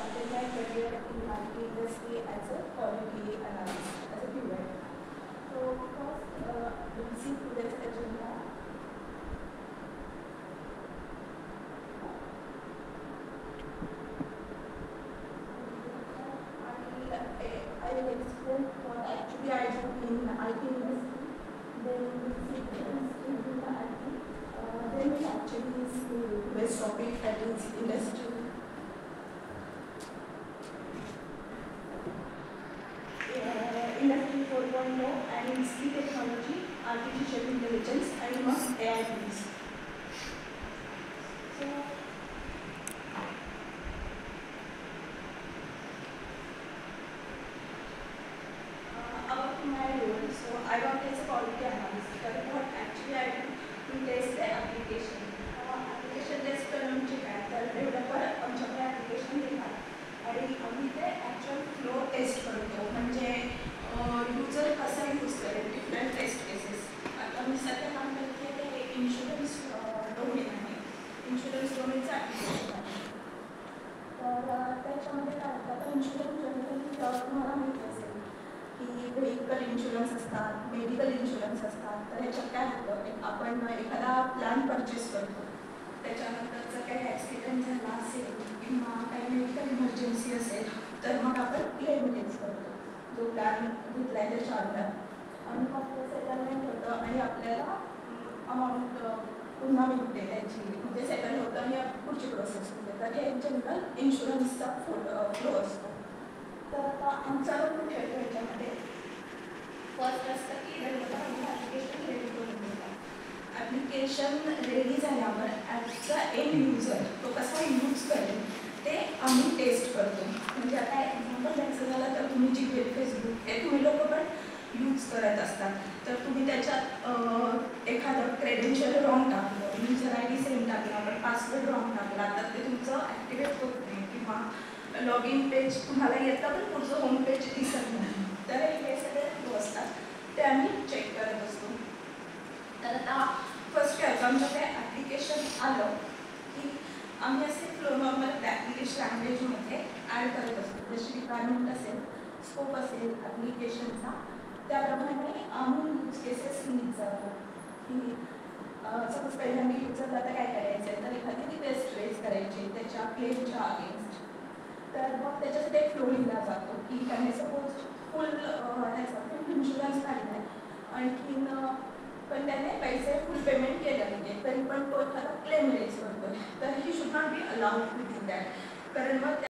started my career in IT industry as a quality analyst, as a QA. So first, we'll see today's agenda. I will explain what actually I do in IT industry. Then we'll see the industry in the IT. Then we'll actually see today's topic, that is industry. Industry 4.0 and industry technology, artificial intelligence, and AI tools. So, about my role, so I work as a quality analyst. But what actually I do to test the application. Application test म्हणजे काय तर developer आमच्याकडे application देतात आणि आम्ही ते actual flow taste करतो म्हणजे यूजर कसा यूज करेल डिफरंट टेस्ट केसेस. आता मी सध्या काम करते ते इन्शुरन्स डोमेन आहे, इन्शुरन्स डोमेनचं ॲप्लिकेशन आहे. तर त्याच्यामध्ये काय होतं तर इन्शुरन्स जनरली तुम्हाला माहिती असेल की व्हेकल इन्शुरन्स असतात, मेडिकल इन्शुरन्स असतात. तर ह्याच्यात काय होतं आपण एखादा प्लॅन परचेस करतो, त्याच्यानंतर जर काही ॲक्सिडेंट झाला असेल किंवा काही मेडिकल इमर्जन्सी असेल तर मग आपण क्लेम केस करतो जो प्लॅन घेतला आहे त्याच्या अंडर आणि मग ते सेटलमेंट होतं आणि आपल्याला अमाऊंट पुन्हा मिळते त्याची म्हणजे सेटल होतं आणि पुढची प्रोसेस होते. तर हे जनरल इन्शुरन्सचा फ्लो असतो. तर आता आमचा रोल कुठे येतो ह्याच्यामध्ये फर्स्ट असतं की ॲप्लिकेशन रेडी करून देतात. ॲप्लिकेशन रेडी झाल्यावर ॲपचा एंड युजर तो कसा यूज करेल ते आम्ही टेस्ट करतो. म्हणजे आता एक्झाम्पल द्यायचं झालं तर तुम्ही जीमेल, फेसबुक हे तुम्ही लोक पण यूज करत असतात. तर तुम्ही त्याच्यात एखादं क्रेडेन्शियल रॉंग टाकलं, युजर आय डी सेम टाकला, पण पासवर्ड रॉंग टाकला तर ते तुमचं ॲक्टिवेट होत नाही किंवा लॉग इन पेज तुम्हाला येतं पण पुढचं होम पेज दिसत नाही. तर हे सगळे फ्लो असतात ते आम्ही चेक करत असतो. तर आता फर्स्ट काय होतं आमच्याकडे ॲप्लिकेशन आलं की आम्ही असे फ्लो नॉर्मल इंग्लिश लँग्वेजमध्ये ॲड करत असतो. जशी रिक्वायरमेंट असेल, स्कोप असेल ॲप्लिकेशनचा त्याप्रमाणे आम्ही यूज केसेस लिहित जातो की सपोज पहिल्यांदा युजरला आता काय करायचं आहे तर एखादी रिक्वेस्ट रेज करायची त्याच्या क्लेमच्या अगेन्स्ट. तर मग त्याच्यासाठी एक फ्लो लिहिला जातो की त्याने सपोज फुल इन्शुरन्स काढला आहे आणखीन पण त्याने पैसे फुल पेमेंट केलं नाही तरी पण तो एखादा क्लेम रेज करतो तर he should not be allowed to do that कारण मग